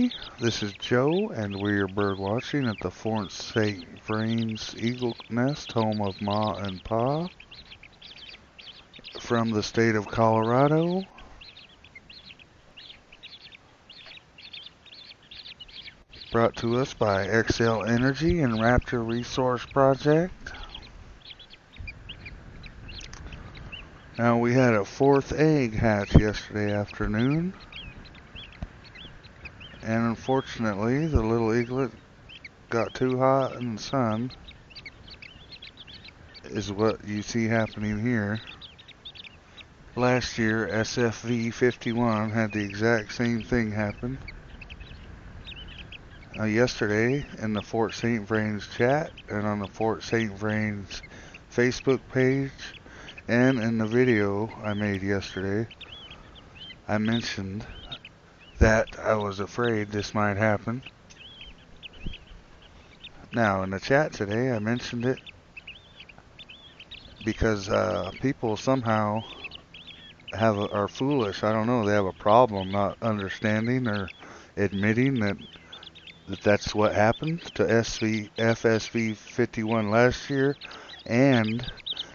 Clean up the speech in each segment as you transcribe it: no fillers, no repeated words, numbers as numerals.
everybody. This is Joe, and we're bird watching at the Fort St. Vrain's Eagle Nest, home of Ma and Pa, from the state of Colorado. Brought to us by Xcel Energy and Raptor Resource Project. Now, we had a fourth egg hatch yesterday afternoon. And unfortunately, the little eaglet got too hot in the sun, is what you see happening here. Last year, FSV55 had the exact same thing happen. Yesterday, in the Fort St. Vrain's chat, and on the Fort St. Vrain's Facebook page, and in the video I made yesterday, I mentioned that I was afraid this might happen. Now, in the chat today, I mentioned it because people somehow are foolish. I don't know, they have a problem not understanding or admitting that that's what happened to FSV55 last year, and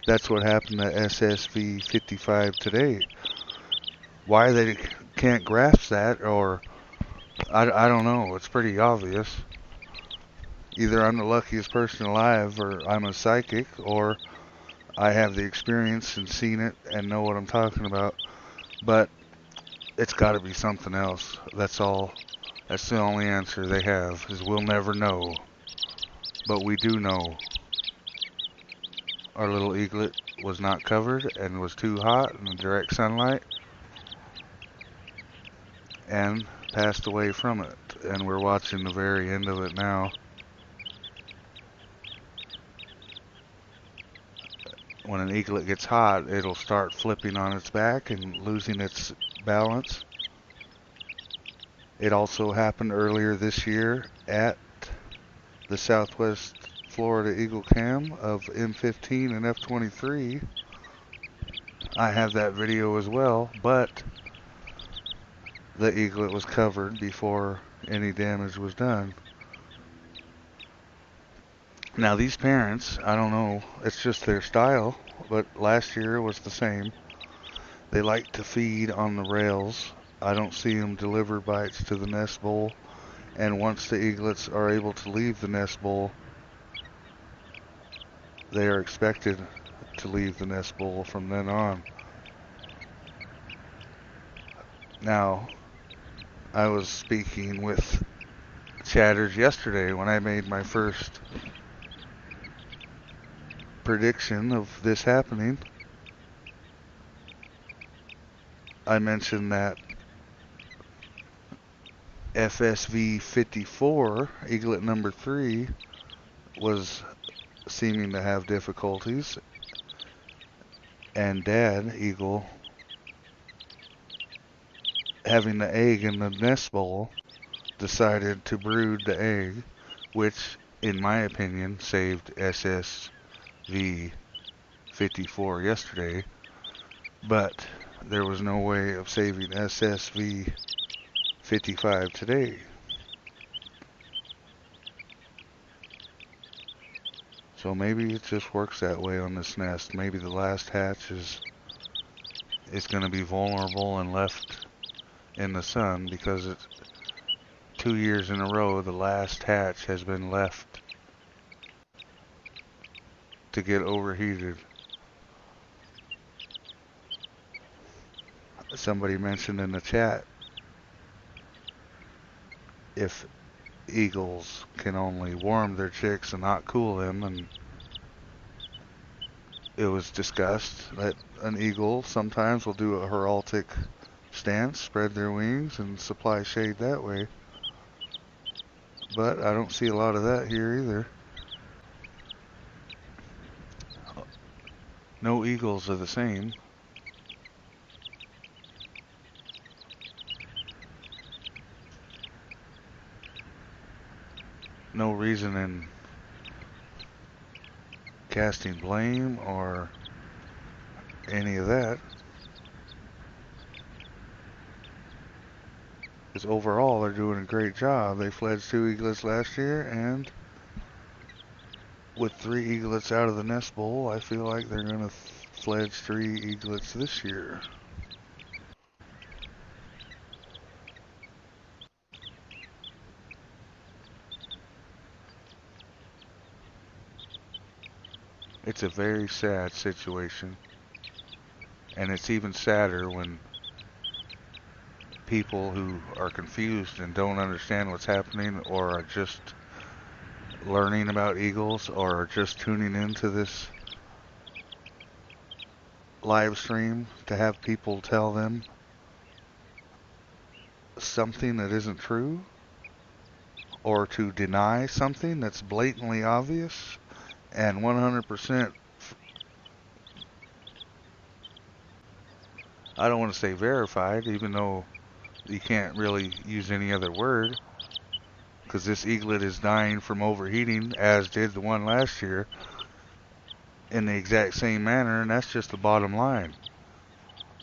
that's what happened to FSV55 today. Why they can't grasp that, or I don't know. It's pretty obvious. Either I'm the luckiest person alive, or I'm a psychic, or I have the experience and seen it and know what I'm talking about. But it's got to be something else. That's all. That's the only answer they have, is we'll never know. But we do know. Our little eaglet was not covered and was too hot in the direct sunlight, and passed away from it, and we're watching the very end of it now. When an eaglet gets hot, it'll start flipping on its back and losing its balance. It also happened earlier this year at the Southwest Florida Eagle Cam of M15 and F23. I have that video as well, but the eaglet was covered before any damage was done. Now, these parents, I don't know, it's just their style, but last year was the same. They like to feed on the rails. I don't see them deliver bites to the nest bowl, and once the eaglets are able to leave the nest bowl, they are expected to leave the nest bowl from then on. Now, I was speaking with chatters yesterday when I made my first prediction of this happening. I mentioned that FSV54, eaglet number 3, was seeming to have difficulties, and Dad Eagle, having the egg in the nest bowl, decided to brood the egg, which, in my opinion, saved FSV54 yesterday, but there was no way of saving FSV55 today. So maybe it just works that way on this nest. Maybe the last hatch is going to be vulnerable and left in the sun, because it's 2 years in a row the last hatch has been left to get overheated. Somebody mentioned in the chat, if eagles can only warm their chicks and not cool them, and it was discussed that an eagle sometimes will do a heraldic stance, spread their wings, and supply shade that way. But I don't see a lot of that here either. No eagles are the same. No reason in casting blame or any of that. Because overall, they're doing a great job. They fledged 2 eaglets last year, and with 3 eaglets out of the nest bowl, I feel like they're going to fledge 3 eaglets this year. It's a very sad situation, and it's even sadder when people who are confused and don't understand what's happening, or are just learning about eagles, or are just tuning into this live stream, to have people tell them something that isn't true, or to deny something that's blatantly obvious and 100%, I don't want to say verified, even though you can't really use any other word, because this eaglet is dying from overheating, as did the one last year, in the exact same manner, and that's just the bottom line.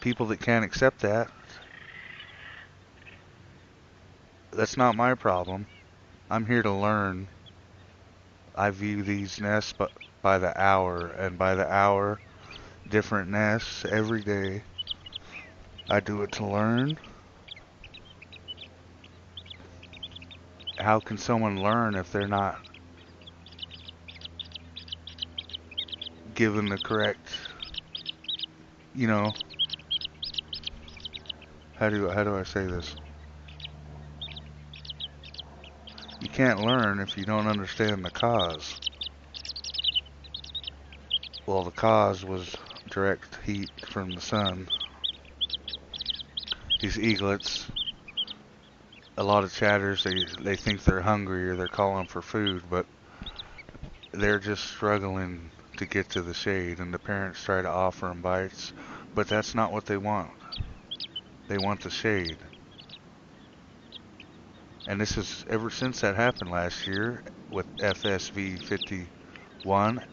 People that can't accept that, that's not my problem. I'm here to learn. I view these nests by the hour, and by the hour, different nests every day. I do it to learn. How can someone learn if they're not given the correct, you know, how do I say this? You can't learn if you don't understand the cause. Well, the cause was direct heat from the sun. These eaglets, a lot of chatters, they think they're hungry or they're calling for food, but they're just struggling to get to the shade, and the parents try to offer them bites, but that's not what they want. They want the shade. And this is ever since that happened last year with FSV55.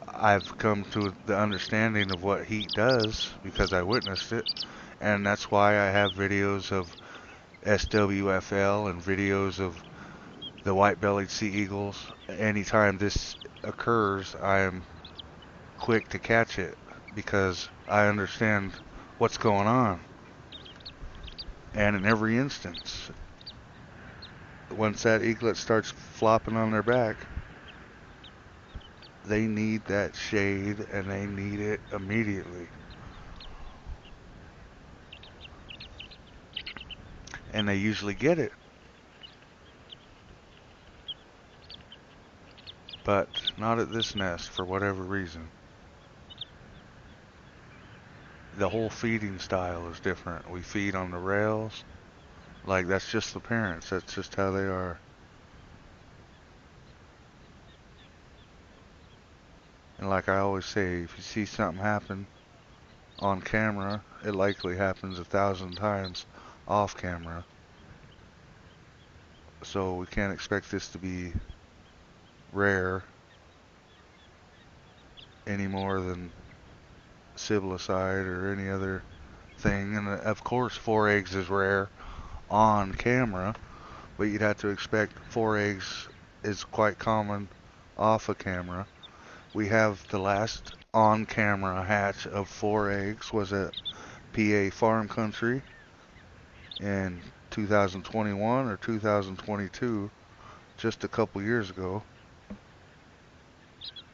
I've come to the understanding of what heat does because I witnessed it, and that's why I have videos of SWFL and videos of the white-bellied sea eagles. Anytime this occurs, I am quick to catch it because I understand what's going on. And in every instance, once that eaglet starts flopping on their back, they need that shade, and they need it immediately. And they usually get it. But not at this nest for whatever reason. The whole feeding style is different. We feed on the rails. Like, that's just the parents. That's just how they are. And like I always say, if you see something happen on camera, it likely happens 1,000 times off camera. So we can't expect this to be rare any more than Siblicide or any other thing. And of course 4 eggs is rare on camera, but you'd have to expect 4 eggs is quite common off of camera. We have the last on camera hatch of 4 eggs was at PA Farm Country in 2021 or 2022, just a couple years ago.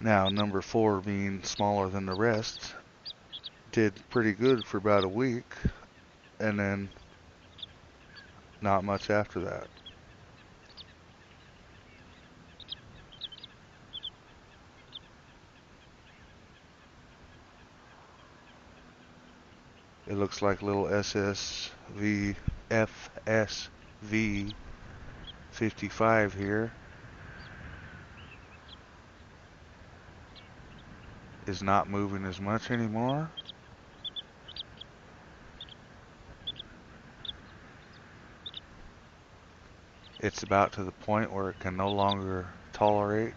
Now number 4, being smaller than the rest, did pretty good for about a week, and then not much after that. It looks like little FSV55 here is not moving as much anymore. It's about to the point where it can no longer tolerate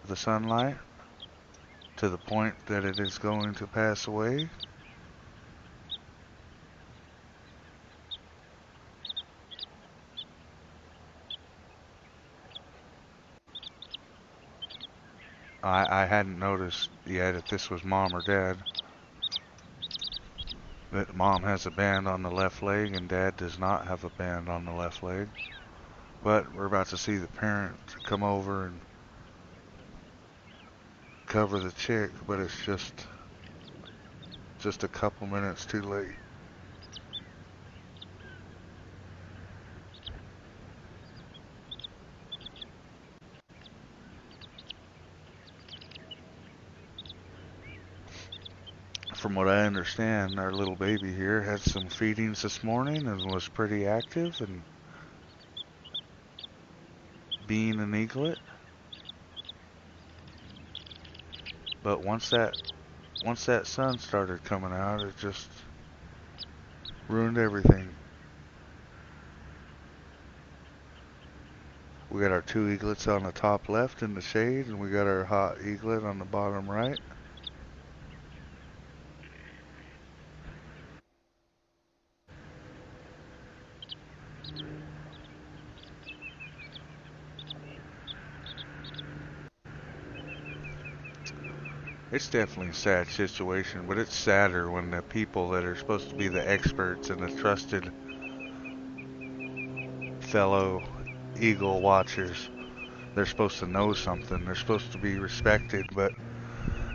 the sunlight, to the point that it is going to pass away. I hadn't noticed yet if this was mom or dad. But mom has a band on the left leg and dad does not have a band on the left leg. But we're about to see the parent come over and cover the chick, but it's just a couple minutes too late. From what I understand, our little baby here had some feedings this morning and was pretty active and being an eaglet. But once that sun started coming out, it just ruined everything. We got our two eaglets on the top left in the shade, and we got our hot eaglet on the bottom right. It's definitely a sad situation, but it's sadder when the people that are supposed to be the experts and the trusted fellow eagle watchers, they're supposed to know something, they're supposed to be respected, but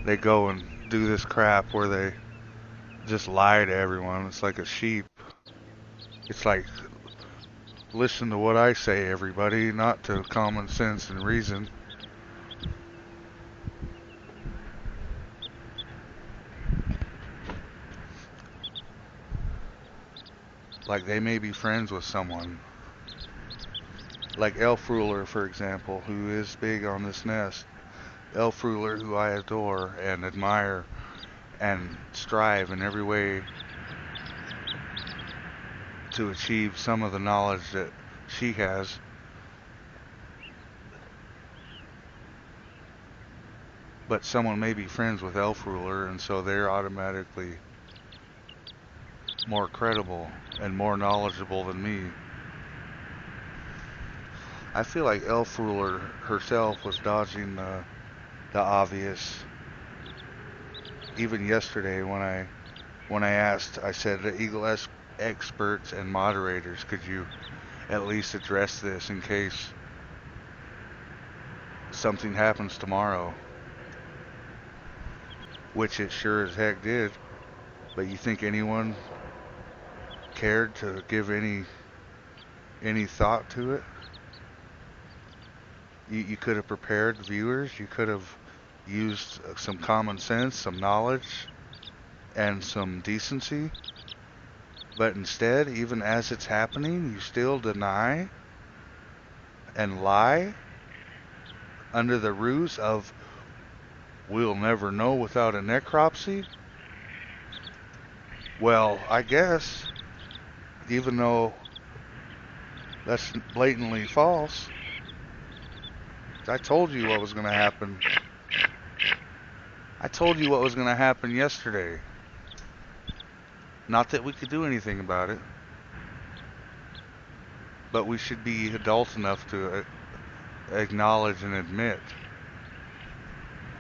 they go and do this crap where they just lie to everyone. It's like a sheep. It's like, listen to what I say, everybody, not to common sense and reason. Like they may be friends with someone. Like Elf Ruler, for example, who is big on this nest. Elf Ruler, who I adore and admire and strive in every way to achieve some of the knowledge that she has. But someone may be friends with Elf Ruler, and so they're automatically more credible and more knowledgeable than me. I feel like Elf Ruler herself was dodging the obvious. Even yesterday when I asked, I said, the Eagle experts and moderators, could you at least address this in case something happens tomorrow? Which it sure as heck did. But you think anyone cared to give any thought to it? You could have prepared viewers. You could have used some common sense, some knowledge, and some decency. But instead, even as it's happening, you still deny and lie under the ruse of we'll never know without a necropsy. Well, I guess, even though that's blatantly false, I told you what was going to happen. I told you what was going to happen yesterday. Not that we could do anything about it, but we should be adult enough to acknowledge and admit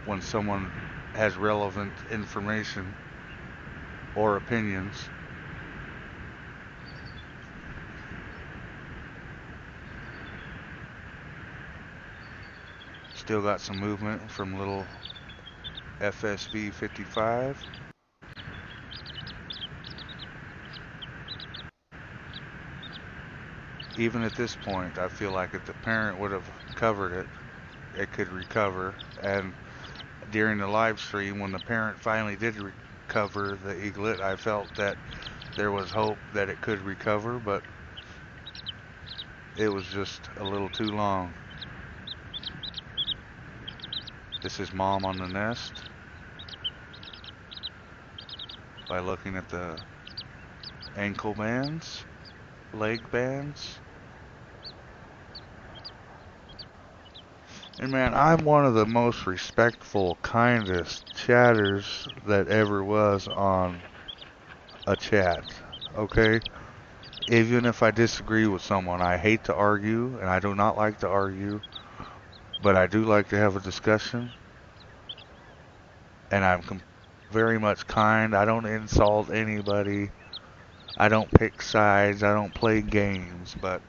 when someone has relevant information or opinions. Still got some movement from little FSV55. Even at this point, I feel like if the parent would have covered it, it could recover. And during the live stream, when the parent finally did recover the eaglet, I felt that there was hope that it could recover, but it was just a little too long. This is mom on the nest. By looking at the ankle bands, leg bands. And man, I'm one of the most respectful, kindest chatters that ever was on a chat, okay? Even if I disagree with someone, I hate to argue, and I do not like to argue, but I do like to have a discussion. and I'm very much kind. I don't insult anybody. I don't pick sides. I don't play games. But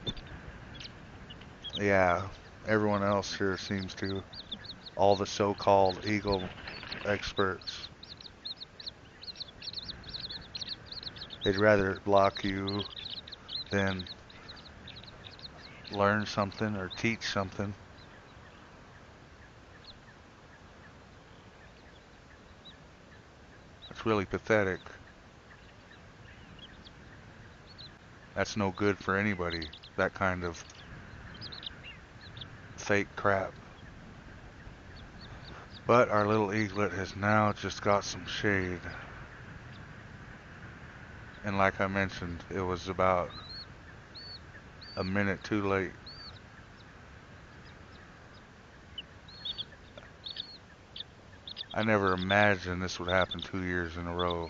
yeah, everyone else here seems to. All the so-called eagle experts. They'd rather block you than learn something or teach something. It's really pathetic. That's no good for anybody, that kind of fake crap. But our little eaglet has now just got some shade. And like I mentioned, it was about a minute too late. I never imagined this would happen 2 years in a row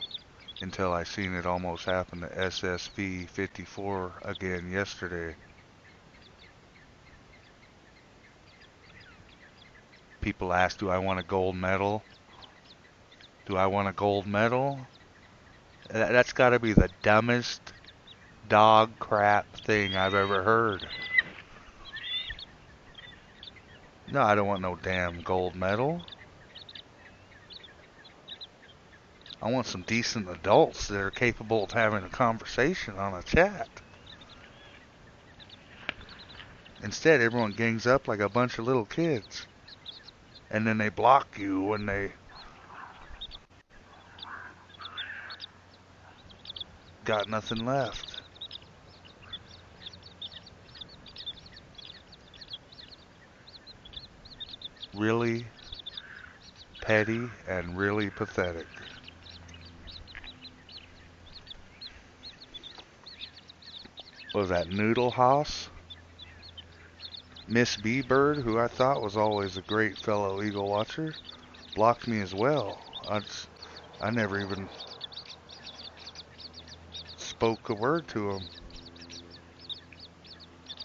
until I seen it almost happen to FSV54 again yesterday. People ask, do I want a gold medal? Do I want a gold medal? That's got to be the dumbest dog crap thing I've ever heard. No, I don't want no damn gold medal. I want some decent adults that are capable of having a conversation on a chat. Instead, everyone gangs up like a bunch of little kids. And then they block you when they got nothing left. Really petty and really pathetic. What was that, Noodle House? Miss B-Bird, who I thought was always a great fellow eagle watcher, blocked me as well. I never even spoke a word to him.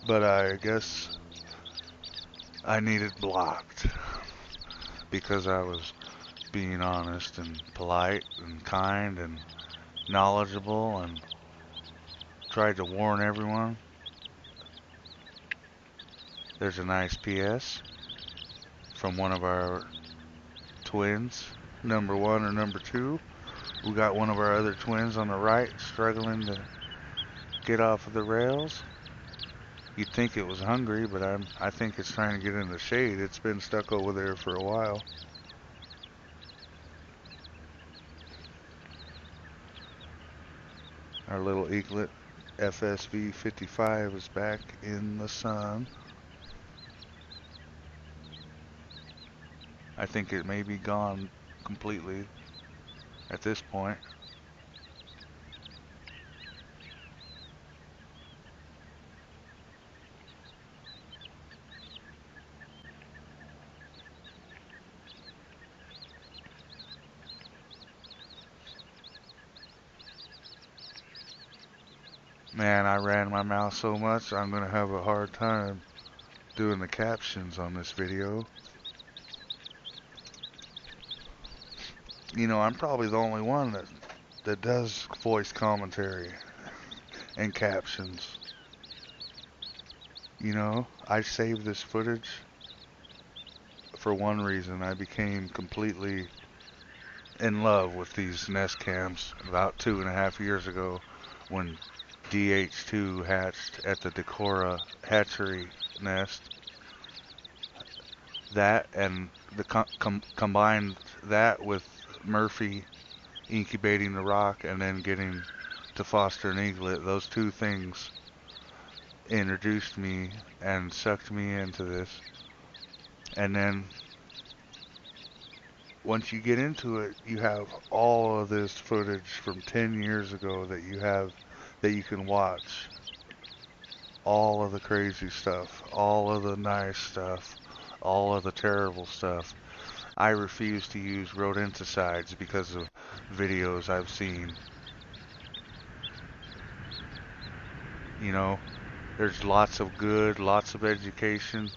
But I guess I needed blocked because I was being honest and polite and kind and knowledgeable and tried to warn everyone. There's a nice PS from one of our twins, number 1 or number 2. We got one of our other twins on the right struggling to get off of the rails. You'd think it was hungry, but I think it's trying to get in the shade. It's been stuck over there for a while. Our little eaglet FSV55 is back in the sun. I think it may be gone completely at this point. Man, I ran my mouth so much, I'm gonna have a hard time doing the captions on this video. You know, I'm probably the only one that does voice commentary and captions. You know, I saved this footage for one reason. I became completely in love with these nest cams about 2.5 years ago when DH2 hatched at the Decorah hatchery nest. That and the combined that with Murphy incubating the rock and then getting to foster an eaglet, those two things introduced me and sucked me into this. And then once you get into it, you have all of this footage from 10 years ago that you can watch. All of the crazy stuff, all of the nice stuff, all of the terrible stuff. I refuse to use rodenticides because of videos I've seen. You know, there's lots of good, lots of education,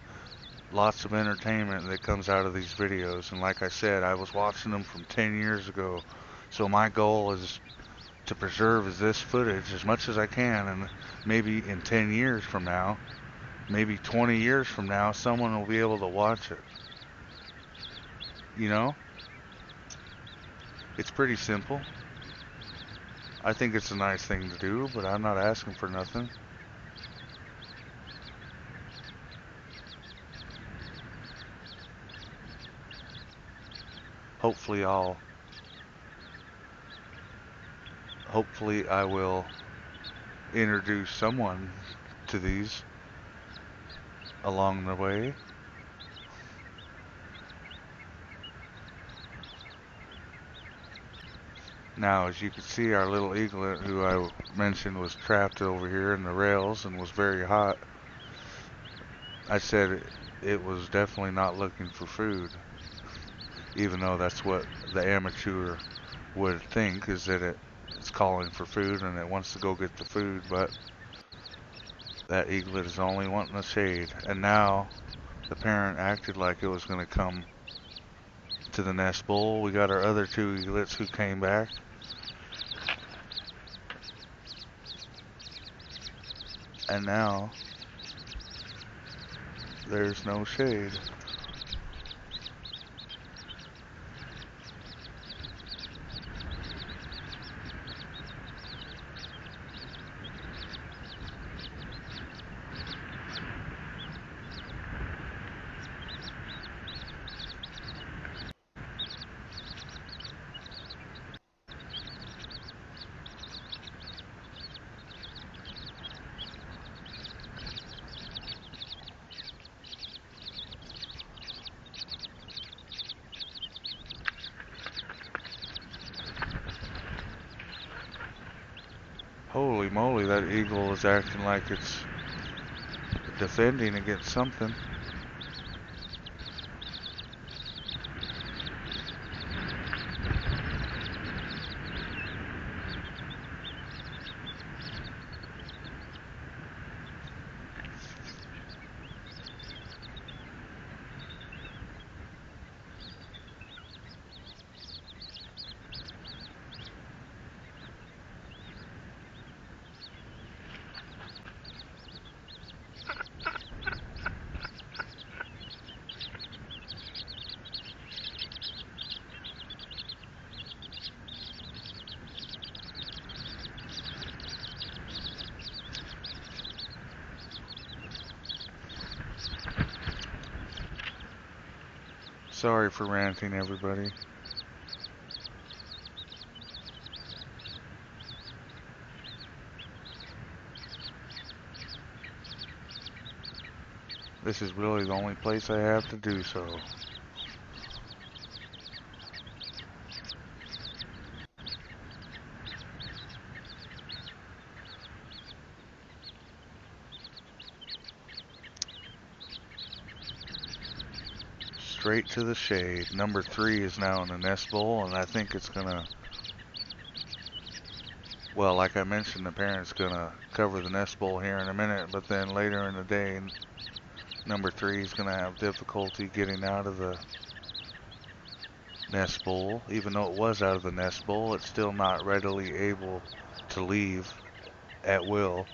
lots of entertainment that comes out of these videos. And like I said, I was watching them from 10 years ago. So my goal is to preserve this footage as much as I can, and maybe in 10 years from now, maybe 20 years from now, someone will be able to watch it. You know? It's pretty simple. I think it's a nice thing to do, but I'm not asking for nothing. Hopefully I will introduce someone to these along the way. Now, as you can see, our little eaglet, who I mentioned was trapped over here in the rails and was very hot, I said it was definitely not looking for food, even though that's what the amateur would think, is that it's calling for food and it wants to go get the food, but that eaglet is only wanting the shade. And now the parent acted like it was going to come to the nest bowl. We got our other two eaglets who came back. And now there's no shade. Holy moly, that eagle is acting like it's defending against something. Sorry for ranting, everybody. This is really the only place I have to do so. Straight to the shade. Number 3 is now in the nest bowl, and I think it's gonna, well, like I mentioned, the parent's gonna cover the nest bowl here in a minute, but then later in the day, number 3 is gonna have difficulty getting out of the nest bowl. Even though it was out of the nest bowl, it's still not readily able to leave at will.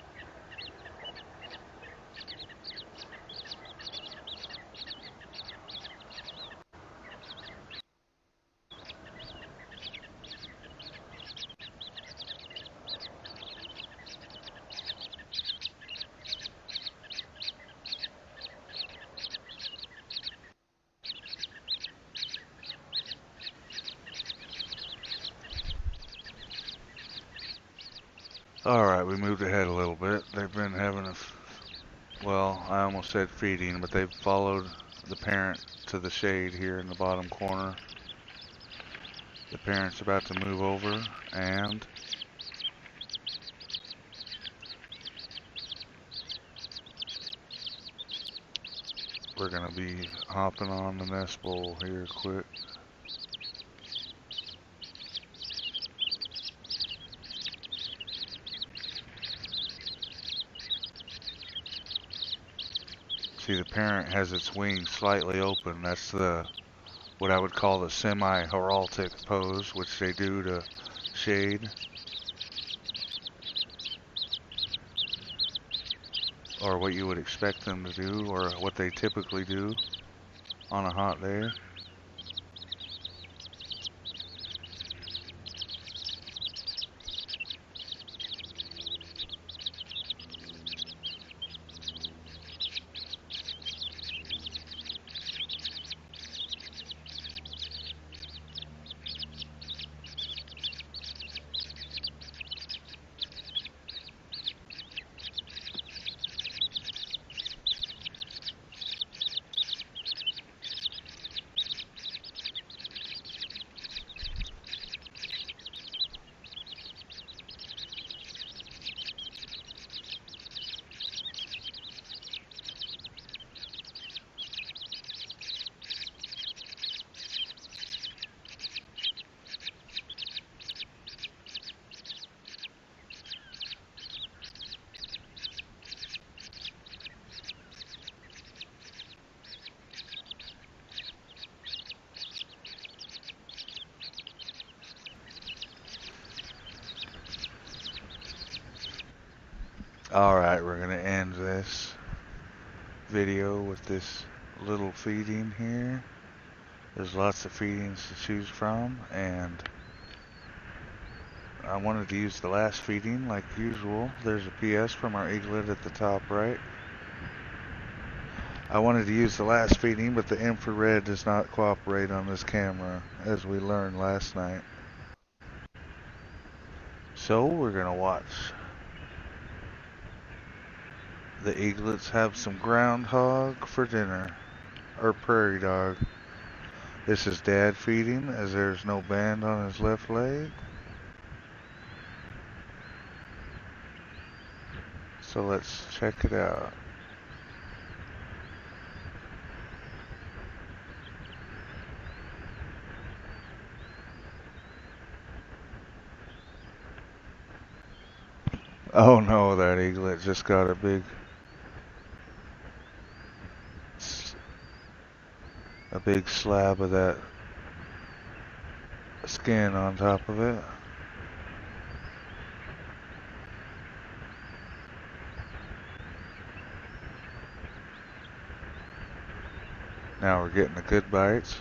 Alright, we moved ahead a little bit. They've been having well, I almost said feeding, but they've followed the parent to the shade here in the bottom corner. The parent's about to move over, and we're gonna be hopping on the nest bowl here quick. See, the parent has its wings slightly open. That's the what I would call the semi-heraldic pose, which they do to shade, or what you would expect them to do, or what they typically do on a hot day. Alright, we're going to end this video with this little feeding here. There's lots of feedings to choose from, and I wanted to use the last feeding like usual. There's a PS from our eaglet at the top right. I wanted to use the last feeding, but the infrared does not cooperate on this camera, as we learned last night. So we're going to watch the eaglets have some groundhog for dinner, or prairie dog. This is dad feeding, as there's no band on his left leg. So let's check it out. Oh no, that eaglet just got a big slab of that skin on top of it. Now we're getting the good bites.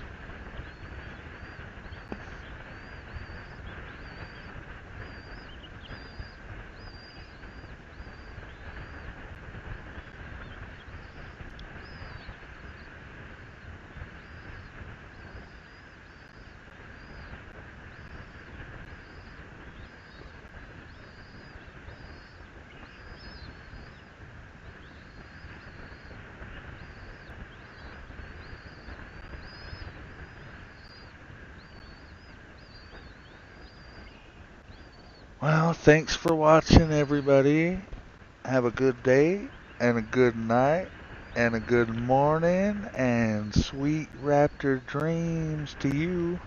Well, thanks for watching, everybody. Have a good day, and a good night, and a good morning, and sweet raptor dreams to you.